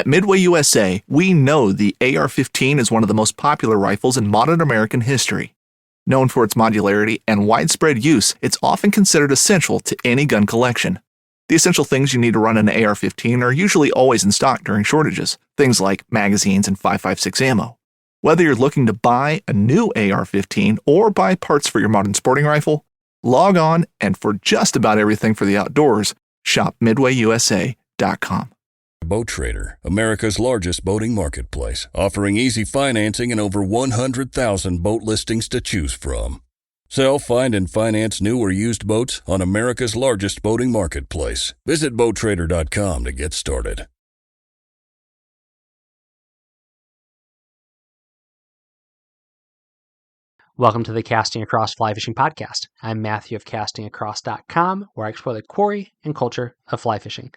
At Midway USA, we know the AR-15 is one of the most popular rifles in modern American history. Known for its modularity and widespread use, it's often considered essential to any gun collection. The essential things you need to run an AR-15 are usually always in stock during shortages, things like magazines and 5.56 ammo. Whether you're looking to buy a new AR-15 or buy parts for your modern sporting rifle, log on and for just about everything for the outdoors, shop MidwayUSA.com. Boat Trader, America's largest boating marketplace, offering easy financing and over 100,000 boat listings to choose from. Sell, find, and finance new or used boats on America's largest boating marketplace. Visit BoatTrader.com to get started. Welcome to the Casting Across Fly Fishing Podcast. I'm Matthew of CastingAcross.com, where I explore the quarry and culture of fly fishing.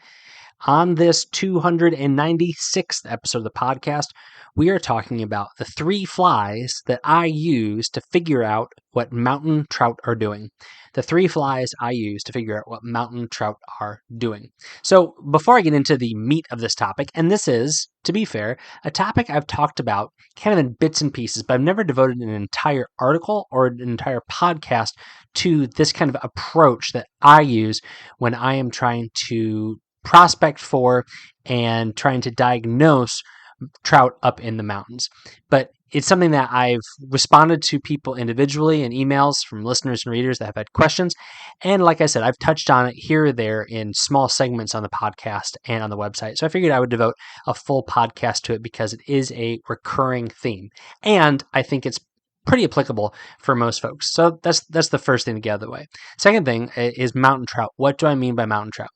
On this 296th episode of the podcast, we are talking about the 3 flies that I use to figure out what mountain trout are doing. The 3 flies I use to figure out what mountain trout are doing. So before I get into the meat of this topic, and this is, to be fair, a topic I've talked about kind of in bits and pieces, but I've never devoted an entire article or an entire podcast to this kind of approach that I use when I am trying to prospect for and trying to diagnose trout up in the mountains. But it's something that I've responded to people individually in emails from listeners and readers that have had questions. And like I said, I've touched on it here or there in small segments on the podcast and on the website. So I figured I would devote a full podcast to it because it is a recurring theme. And I think it's pretty applicable for most folks. So that's the first thing to get out of the way. Second thing is mountain trout. What do I mean by mountain trout?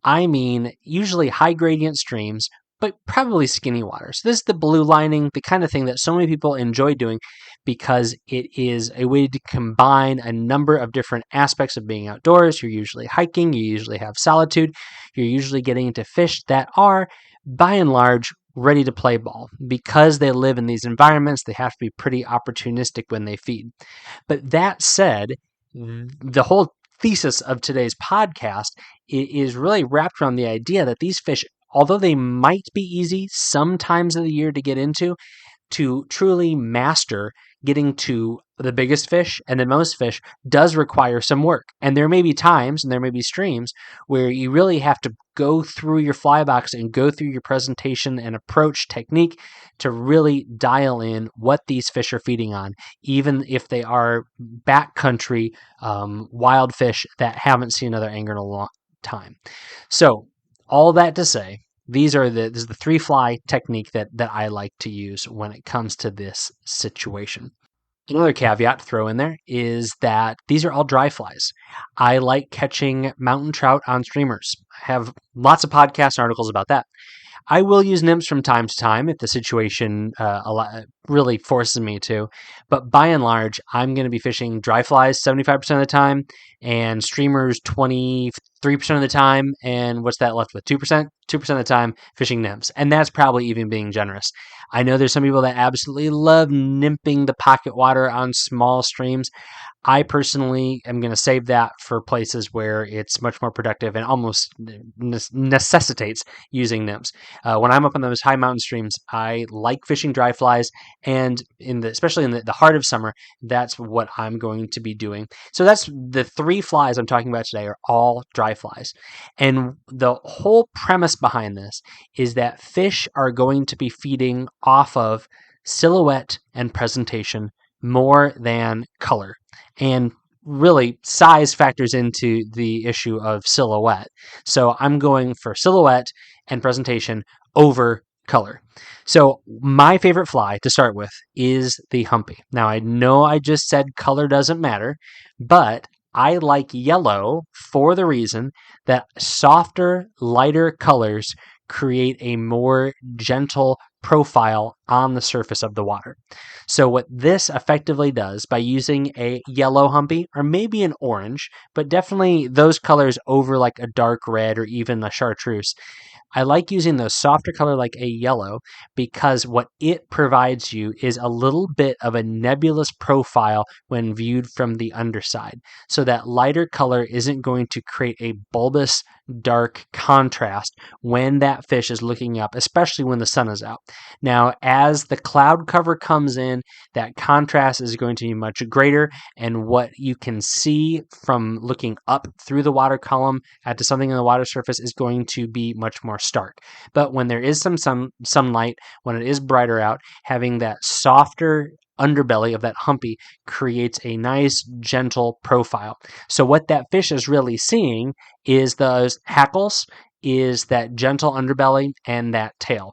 I mean usually high gradient streams, but probably skinny water. So this is the blue lining, the kind of thing that so many people enjoy doing because it is a way to combine a number of different aspects of being outdoors. You're usually hiking, you usually have solitude, you're usually getting into fish that are, by and large, ready to play ball. Because they live in these environments, they have to be pretty opportunistic when they feed. But that said, the whole thesis of today's podcast is really wrapped around the idea that these fish, although they might be easy some times of the year to get into, to truly master getting to the biggest fish and the most fish does require some work. And there may be times and there may be streams where you really have to go through your fly box and go through your presentation and approach technique to really dial in what these fish are feeding on, even if they are backcountry wild fish that haven't seen another angler in a long time. So all that to say, this is the 3 fly technique that I like to use when it comes to this situation. Another caveat to throw in there is that these are all dry flies. I like catching mountain trout on streamers. I have lots of podcast articles about that. I will use nymphs from time to time if the situation really forces me to, but by and large, I'm going to be fishing dry flies 75% of the time and streamers 23% of the time, and what's that left with? 2%? 2% of the time fishing nymphs, and that's probably even being generous. I know there's some people that absolutely love nymphing the pocket water on small streams. I personally am going to save that for places where it's much more productive and almost necessitates using nymphs. When I'm up on those high mountain streams, I like fishing dry flies, and especially in the heart of summer, that's what I'm going to be doing. So that's the 3 flies I'm talking about today are all dry flies. And the whole premise behind this is that fish are going to be feeding off of silhouette and presentation more than color. And really, size factors into the issue of silhouette. So I'm going for silhouette and presentation over color. So my favorite fly to start with is the humpy. Now, I know I just said color doesn't matter, but I like yellow for the reason that softer, lighter colors create a more gentle profile on the surface of the water. So what this effectively does by using a yellow humpy or maybe an orange, but definitely those colors over like a dark red or even a chartreuse, I like using those softer color like a yellow because what it provides you is a little bit of a nebulous profile when viewed from the underside. So that lighter color isn't going to create a bulbous dark contrast when that fish is looking up, especially when the sun is out. Now, as the cloud cover comes in, that contrast is going to be much greater, and what you can see from looking up through the water column to something on the water surface is going to be much more stark. But when there is some sunlight, when it is brighter out, having that softer underbelly of that humpy creates a nice gentle profile. So what that fish is really seeing is those hackles, is that gentle underbelly and that tail.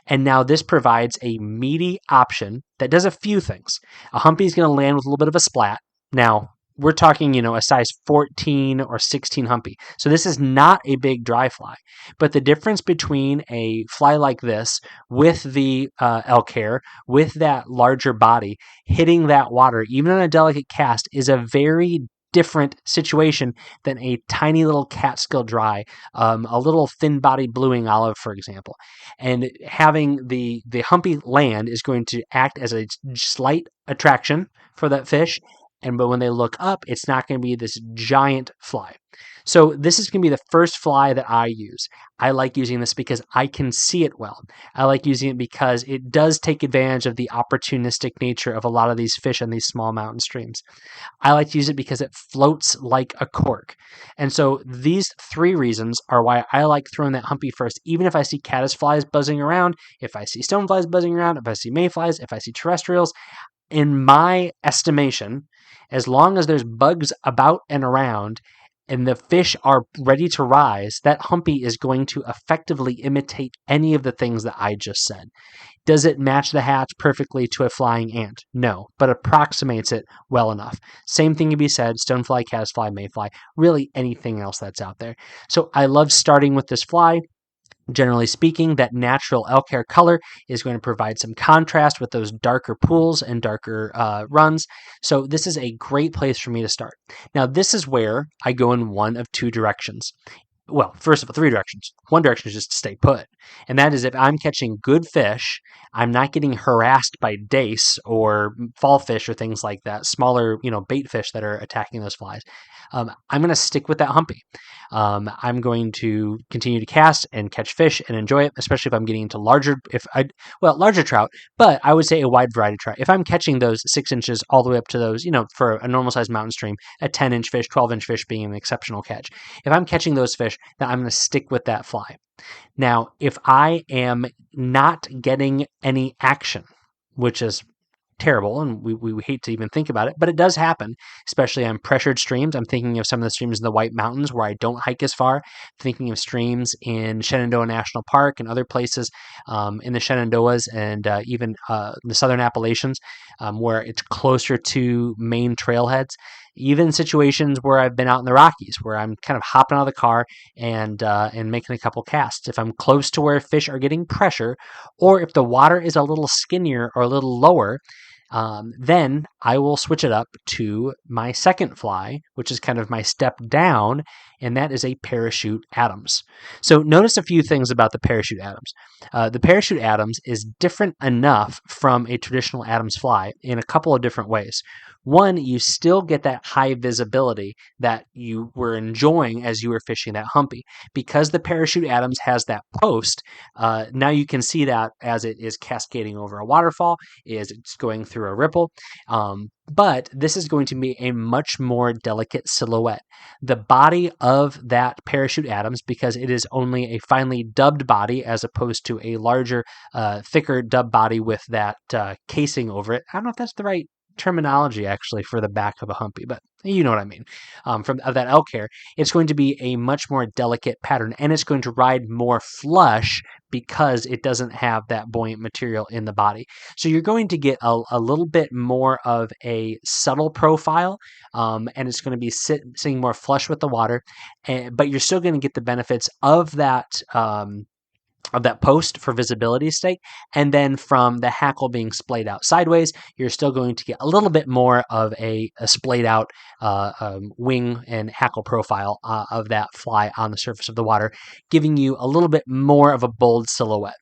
And now this provides a meaty option that does a few things. A humpy is going to land with a little bit of a splat. Now, we're talking, a size 14 or 16 humpy. So this is not a big dry fly. But the difference between a fly like this with the elk hair, with that larger body, hitting that water, even on a delicate cast, is a very different situation than a tiny little catskill dry, a little thin-bodied blueing olive, for example. And having the humpy land is going to act as a slight attraction for that fish. But when they look up, it's not going to be this giant fly. So this is going to be the first fly that I use. I like using this because I can see it well. I like using it because it does take advantage of the opportunistic nature of a lot of these fish in these small mountain streams. I like to use it because it floats like a cork. And so these three reasons are why I like throwing that humpy first, even if I see caddisflies buzzing around, if I see stoneflies buzzing around, if I see mayflies, if I see terrestrials. In my estimation, as long as there's bugs about and around and the fish are ready to rise, that humpy is going to effectively imitate any of the things that I just said. Does it match the hatch perfectly to a flying ant? No, but approximates it well enough. Same thing can be said, stonefly, caddisfly, mayfly, really anything else that's out there. So I love starting with this fly. Generally speaking, that natural elk hair color is going to provide some contrast with those darker pools and darker runs. So this is a great place for me to start. Now, this is where I go in one of two directions. Well, first of all, three directions. One direction is just to stay put. And that is if I'm catching good fish, I'm not getting harassed by dace or fall fish or things like that, smaller, bait fish that are attacking those flies. I'm going to stick with that humpy. I'm going to continue to cast and catch fish and enjoy it, especially if I'm getting into larger trout, but I would say a wide variety of trout. If I'm catching those 6 inches all the way up to those, for a normal sized mountain stream, a 10-inch fish, 12-inch fish being an exceptional catch. If I'm catching those fish, then I'm going to stick with that fly. Now, if I am not getting any action, which is terrible, and we hate to even think about it, but it does happen, especially on pressured streams. I'm thinking of some of the streams in the White Mountains where I don't hike as far, thinking of streams in Shenandoah National Park and other places in the Shenandoahs and even the Southern Appalachians where it's closer to main trailheads. Even situations where I've been out in the Rockies, where I'm kind of hopping out of the car and making a couple casts. If I'm close to where fish are getting pressure, or if the water is a little skinnier or a little lower, then I will switch it up to my second fly, which is kind of my step down, and that is a parachute Adams. So notice a few things about the parachute Adams. The parachute Adams is different enough from a traditional Adams fly in a couple of different ways. One, you still get that high visibility that you were enjoying as you were fishing that humpy. Because the parachute Adams has that post, now you can see that as it is cascading over a waterfall, as it's going through a ripple. But this is going to be a much more delicate silhouette. The body of that parachute Adams, because it is only a finely dubbed body as opposed to a larger, thicker dub body with that casing over it. I don't know if that's the right terminology actually for the back of a humpy, but you know what I mean. From that elk hair, it's going to be a much more delicate pattern, and it's going to ride more flush because it doesn't have that buoyant material in the body. So you're going to get a little bit more of a subtle profile, and it's going to be sitting more flush with the water, but you're still going to get the benefits of that of that post for visibility's sake. And then from the hackle being splayed out sideways, you're still going to get a little bit more of a splayed out wing and hackle profile of that fly on the surface of the water, giving you a little bit more of a bold silhouette.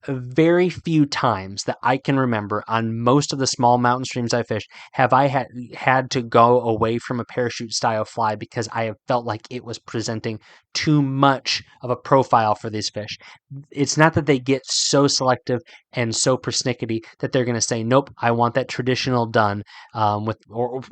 Very few times that I can remember on most of the small mountain streams I fished have I had to go away from a parachute style fly because I have felt like it was presenting too much of a profile for these fish. It's not that they get so selective and so persnickety that they're going to say, nope, I want that traditional done or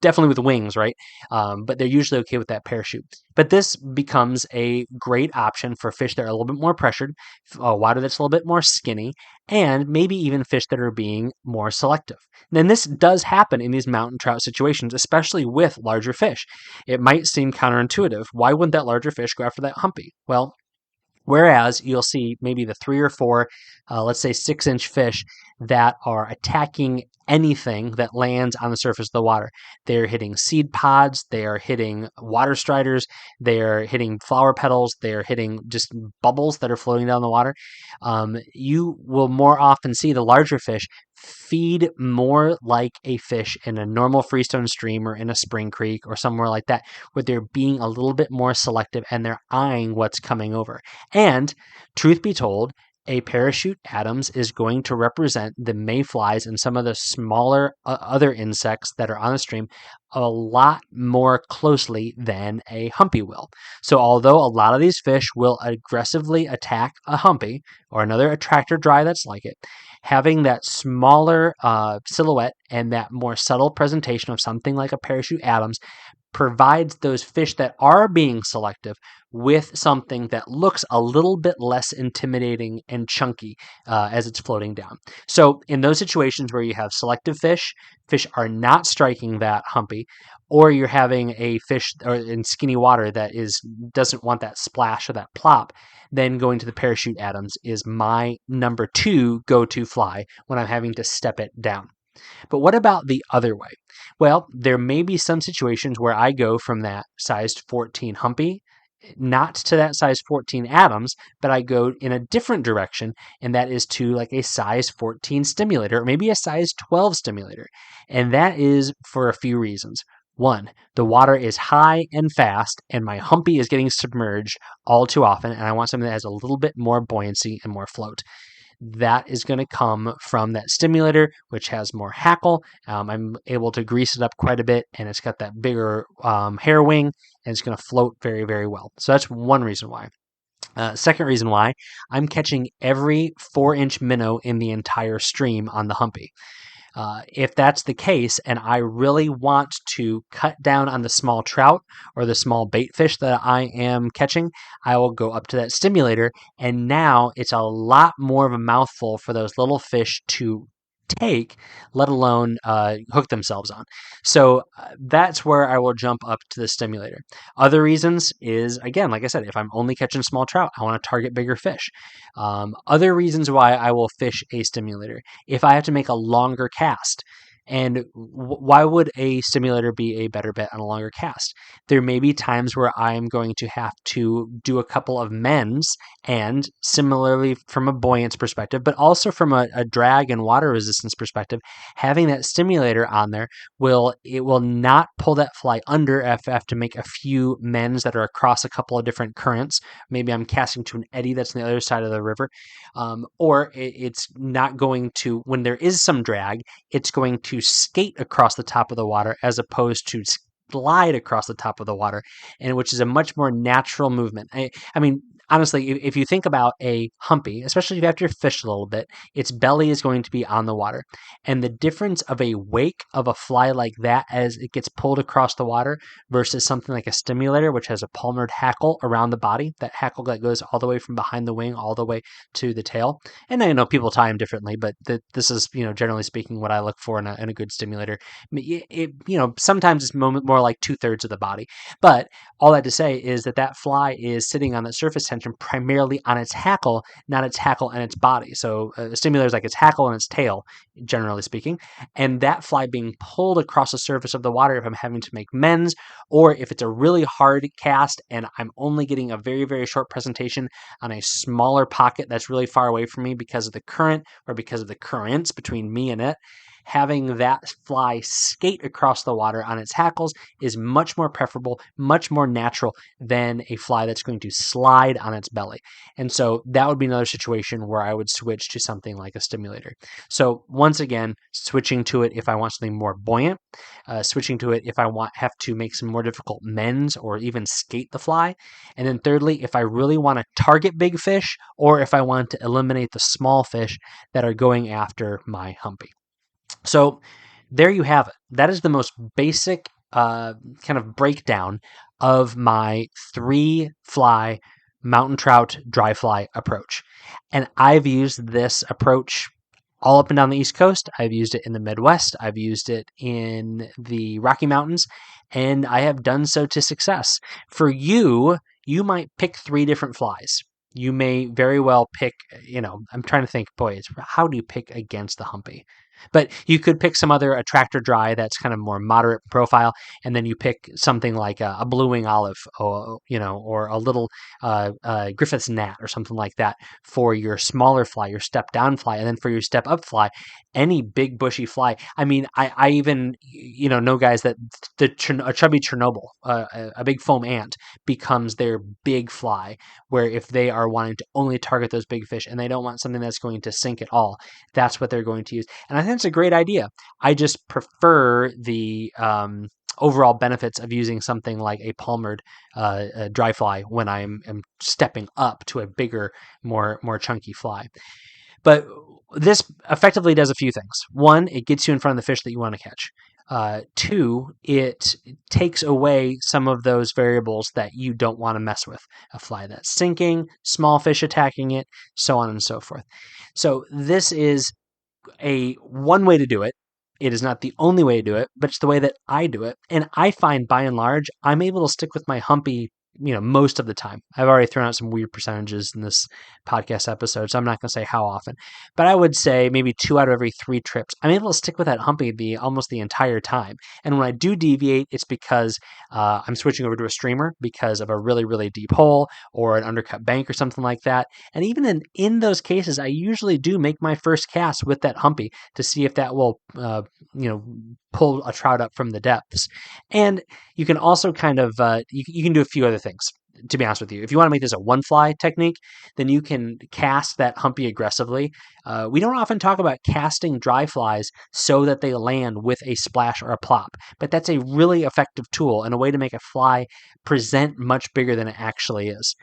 definitely with wings, right? But they're usually okay with that parachute. But this becomes a great option for fish that are a little bit more pressured, water that's a little bit more skinny, and maybe even fish that are being more selective. Then this does happen in these mountain trout situations, especially with larger fish. It might seem counterintuitive. Why wouldn't that larger fish go after that humpy? Well, whereas you'll see maybe the 3 or 4, let's say 6-inch fish that are attacking anything that lands on the surface of the water. They're hitting seed pods, they are hitting water striders, they are hitting flower petals, they are hitting just bubbles that are floating down the water. You will more often see the larger fish feed more like a fish in a normal freestone stream or in a spring creek or somewhere like that, where they're being a little bit more selective and they're eyeing what's coming over. And truth be told, a parachute Adams is going to represent the mayflies and some of the smaller other insects that are on the stream a lot more closely than a humpy will. So although a lot of these fish will aggressively attack a humpy or another attractor dry that's like it, having that smaller silhouette and that more subtle presentation of something like a parachute Adams provides those fish that are being selective with something that looks a little bit less intimidating and chunky as it's floating down. So in those situations where you have selective fish are not striking that humpy, or you're having a fish or in skinny water that doesn't want that splash or that plop, then going to the parachute Adams is my number 2 go-to fly when I'm having to step it down. But what about the other way? Well, there may be some situations where I go from that size 14 humpy, not to that size 14 Adams, but I go in a different direction, and that is to like a size 14 stimulator, or maybe a size 12 stimulator. And that is for a few reasons. One, the water is high and fast, and my humpy is getting submerged all too often, and I want something that has a little bit more buoyancy and more float. That is going to come from that stimulator, which has more hackle. I'm able to grease it up quite a bit, and it's got that bigger hair wing, and it's going to float very, very well. So that's one reason why. Second reason why, I'm catching every 4-inch minnow in the entire stream on the humpy. If that's the case, and I really want to cut down on the small trout or the small bait fish that I am catching, I will go up to that stimulator, and now it's a lot more of a mouthful for those little fish to take, let alone hook themselves on. So that's where I will jump up to the stimulator. Other reasons is, again, like I said, if I'm only catching small trout, I want to target bigger fish. Other reasons why I will fish a stimulator, if I have to make a longer cast. And why would a stimulator be a better bet on a longer cast? There may be times where I'm going to have to do a couple of mends, and similarly from a buoyance perspective, but also from a drag and water resistance perspective, having that stimulator on there will not pull that fly under if I have to make a few mends that are across a couple of different currents. Maybe I'm casting to an eddy that's on the other side of the river, or it's not going to, when there is some drag, it's going to skate across the top of the water as opposed to glide across the top of the water, and which is a much more natural movement. I mean, honestly, if you think about a humpy, especially if you have to fish a little bit, its belly is going to be on the water. And the difference of a wake of a fly like that as it gets pulled across the water versus something like a stimulator, which has a palmered hackle around the body, that hackle that goes all the way from behind the wing all the way to the tail. And I know people tie them differently, but this is, generally speaking, what I look for in a good stimulator. Sometimes it's more like 2/3 of the body. But all that to say is that fly is sitting on that surface tension attention primarily on its hackle, not its hackle and its body. So a stimulator is like its hackle and its tail, generally speaking, and that fly being pulled across the surface of the water if I'm having to make mends, or if it's a really hard cast and I'm only getting a very, very short presentation on a smaller pocket that's really far away from me because of the current or because of the currents between me and it. Having that fly skate across the water on its hackles is much more preferable, much more natural than a fly that's going to slide on its belly. And so that would be another situation where I would switch to something like a stimulator. So once again, switching to it if I want something more buoyant, switching to it if I have to make some more difficult mends or even skate the fly. And then thirdly, if I really want to target big fish or if I want to eliminate the small fish that are going after my humpy. So there you have it. That is the most basic kind of breakdown of my 3-fly mountain trout dry fly approach. And I've used this approach all up and down the East Coast. I've used it in the Midwest. I've used it in the Rocky Mountains, and I have done so to success. For you, you might pick 3 different flies. You may very well pick, I'm trying to think, how do you pick against the humpy? But you could pick some other attractor dry that's kind of more moderate profile, and then you pick something like a blue wing olive, or a little Griffith's gnat or something like that for your smaller fly, your step down fly, and then for your step up fly, any big bushy fly. I mean, I even know guys that a chubby Chernobyl, a big foam ant becomes their big fly, where if they are wanting to only target those big fish and they don't want something that's going to sink at all, that's what they're going to use. And I think it's a great idea. I just prefer the overall benefits of using something like a palmered dry fly when I'm stepping up to a bigger, more chunky fly. But this effectively does a few things. 1, it gets you in front of the fish that you want to catch. 2, it takes away some of those variables that you don't want to mess with. A fly that's sinking, small fish attacking it, so on and so forth. So this is one way to do it. It is not the only way to do it, but it's the way that I do it. And I find by and large, I'm able to stick with my humpy most of the time. I've already thrown out some weird percentages in this podcast episode, so I'm not going to say how often, but I would say maybe 2 out of every 3 trips, I'm able to stick with that humpy almost the entire time. And when I do deviate, it's because I'm switching over to a streamer because of a really, really deep hole or an undercut bank or something like that. And even in those cases, I usually do make my first cast with that humpy to see if that will, pull a trout up from the depths. And you can also kind of, you can do a few other things, to be honest with you. If you want to make this a 1-fly technique, then you can cast that humpy aggressively. We don't often talk about casting dry flies so that they land with a splash or a plop, but that's a really effective tool and a way to make a fly present much bigger than it actually is.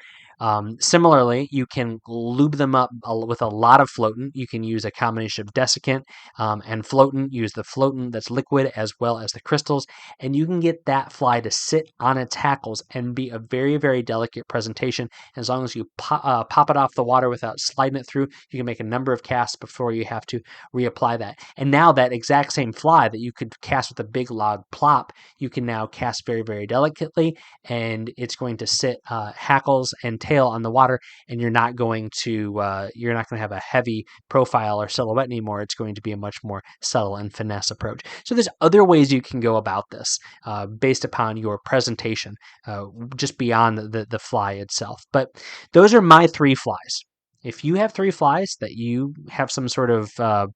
Similarly, you can lube them up with a lot of floatant. You can use a combination of desiccant and floatant. Use the floatant that's liquid as well as the crystals, and you can get that fly to sit on its hackles and be a very, very delicate presentation. As long as you pop it off the water without sliding it through, you can make a number of casts before you have to reapply that. And now that exact same fly that you could cast with a big loud plop, you can now cast very, very delicately, and it's going to sit hackles and tail on the water, and you're not going to have a heavy profile or silhouette anymore. It's going to be a much more subtle and finesse approach. So there's other ways you can go about this based upon your presentation, just beyond the fly itself. But those are my 3 flies. If you have 3 flies that you have some sort of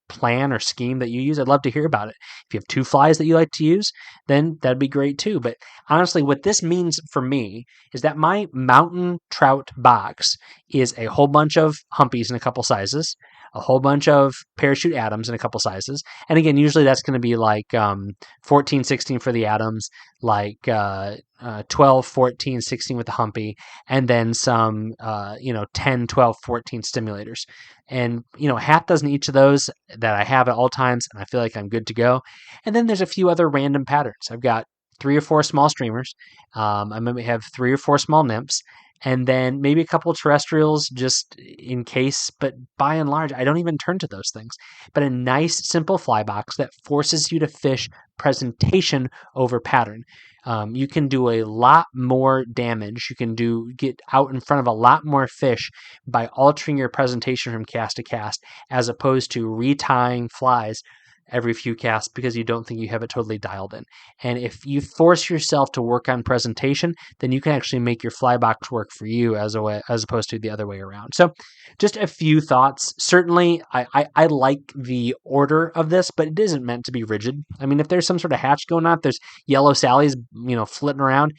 plan or scheme that you use, I'd love to hear about it. If you have 2 flies that you like to use, then that'd be great too. But honestly, what this means for me is that my mountain trout box is a whole bunch of humpies in a couple sizes, a whole bunch of parachute Adams in a couple sizes. And again, usually that's going to be like 14, 16 for the Adams, like 12, 14, 16 with the humpy, and then some 10, 12, 14 stimulators. And half dozen each of those that I have at all times, and I feel like I'm good to go. And then there's a few other random patterns. I've got 3 or 4 small streamers. I maybe have 3 or 4 small nymphs, and then maybe a couple of terrestrials just in case, but by and large, I don't even turn to those things. But a nice, simple fly box that forces you to fish presentation over pattern. You can do a lot more damage. You can get out in front of a lot more fish by altering your presentation from cast to cast, as opposed to retying flies every few casts because you don't think you have it totally dialed in. And if you force yourself to work on presentation, then you can actually make your fly box work for you as opposed to the other way around. So just a few thoughts. Certainly, I like the order of this, but it isn't meant to be rigid. I mean, if there's some sort of hatch going on, if there's yellow Sallies, flitting around,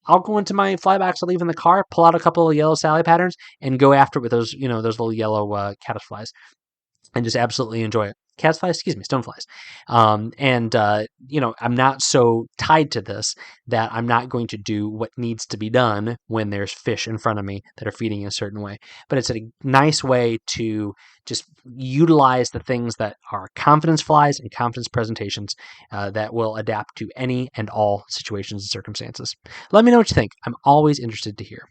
I'll go into my fly box I leave in the car, pull out a couple of yellow Sally patterns, and go after it with those, those little yellow caddisflies, and just absolutely enjoy it. Stoneflies. I'm not so tied to this that I'm not going to do what needs to be done when there's fish in front of me that are feeding in a certain way. But it's a nice way to just utilize the things that are confidence flies and confidence presentations that will adapt to any and all situations and circumstances. Let me know what you think. I'm always interested to hear.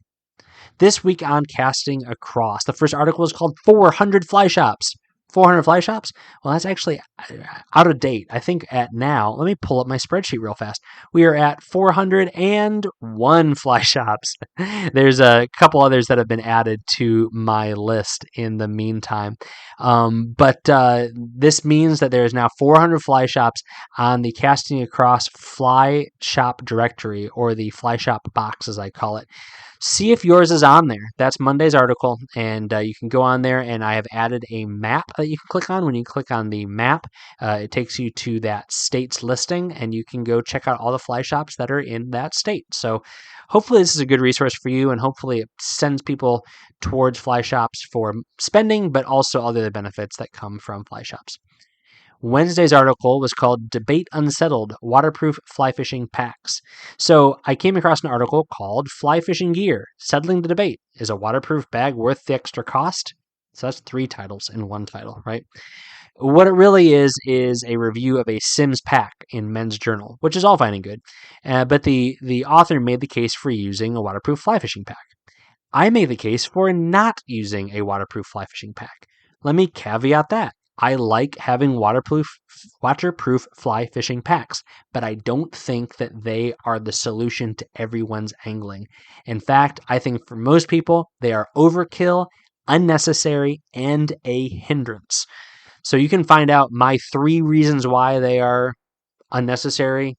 This week on Casting Across, the first article is called 400 Fly Shops. 400 fly shops? Well, that's actually out of date. I think let me pull up my spreadsheet real fast. We are at 401 fly shops. There's a couple others that have been added to my list in the meantime. But this means that there is now 400 fly shops on the Casting Across fly shop directory, or the fly shop box as I call it. See if yours is on there. That's Monday's article, and you can go on there, and I have added a map that you can click on. When you click on the map, it takes you to that state's listing, and you can go check out all the fly shops that are in that state. So hopefully this is a good resource for you, and hopefully it sends people towards fly shops for spending, but also all the other benefits that come from fly shops. Wednesday's article was called Debate Unsettled, Waterproof Fly Fishing Packs. So I came across an article called Fly Fishing Gear, Settling the Debate. Is a waterproof bag worth the extra cost? So that's 3 titles in one title, right? What it really is a review of a Sims pack in Men's Journal, which is all fine and good. But the author made the case for using a waterproof fly fishing pack. I made the case for not using a waterproof fly fishing pack. Let me caveat that. I like having waterproof fly fishing packs, but I don't think that they are the solution to everyone's angling. In fact, I think for most people, they are overkill, unnecessary, and a hindrance. So you can find out my 3 reasons why they are unnecessary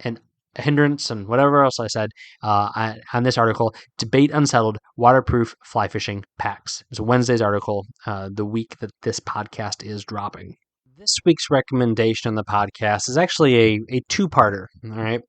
and a hindrance and whatever else I said on this article, Debate Unsettled, Waterproof Fly Fishing Packs. It's Wednesday's article, the week that this podcast is dropping. This week's recommendation on the podcast is actually a 2-parter, all right?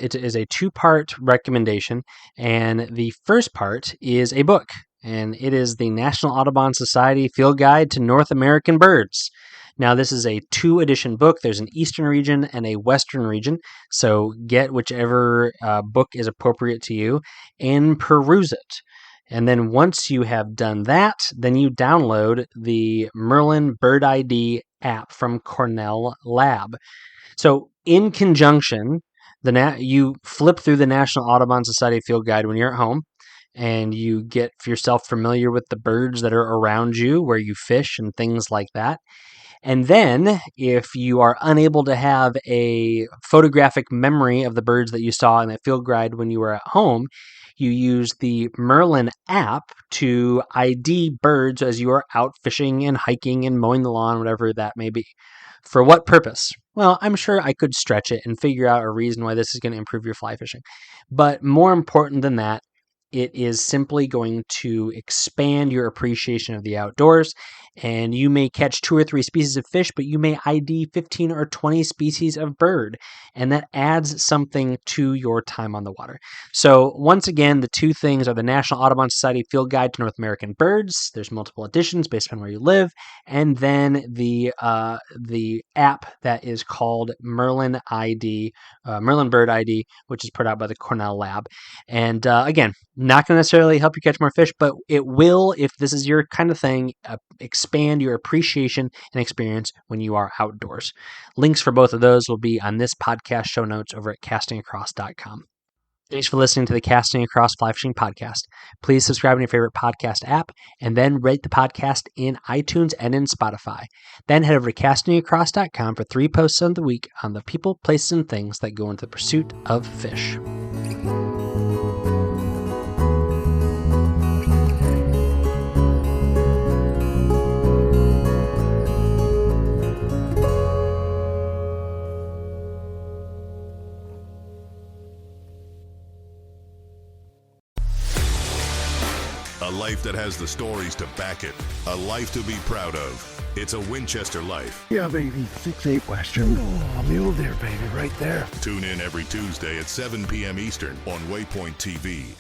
It is a 2-part recommendation, and the first part is a book, and it is the National Audubon Society Field Guide to North American Birds. Now, this is a 2-edition book. There's an Eastern region and a Western region, so get whichever book is appropriate to you and peruse it. And then once you have done that, then you download the Merlin Bird ID app from Cornell Lab. So in conjunction, you flip through the National Audubon Society Field Guide when you're at home, and you get yourself familiar with the birds that are around you, where you fish and things like that. And then, if you are unable to have a photographic memory of the birds that you saw in that field guide when you were at home, you use the Merlin app to ID birds as you are out fishing and hiking and mowing the lawn, whatever that may be. For what purpose? Well, I'm sure I could stretch it and figure out a reason why this is going to improve your fly fishing. But more important than that, it is simply going to expand your appreciation of the outdoors, and you may catch 2 or 3 species of fish, but you may ID 15 or 20 species of bird, and that adds something to your time on the water. So once again, the 2 things are the National Audubon Society Field Guide to North American Birds. There's multiple editions based on where you live, and then the app that is called Merlin ID, Merlin Bird ID, which is put out by the Cornell Lab. And again, not going to necessarily help you catch more fish, but it will, if this is your kind of thing, expand your appreciation and experience when you are outdoors. Links for both of those will be on this podcast show notes over at castingacross.com. Thanks for listening to the Casting Across Fly Fishing podcast. Please subscribe in your favorite podcast app and then rate the podcast in iTunes and in Spotify. Then head over to castingacross.com for 3 posts of the week on the people, places, and things that go into the pursuit of fish. A life that has the stories to back it. A life to be proud of. It's a Winchester life. Yeah, baby. 6'8" Western. Oh, mule deer, baby, right there. Tune in every Tuesday at 7 p.m. Eastern on Waypoint TV.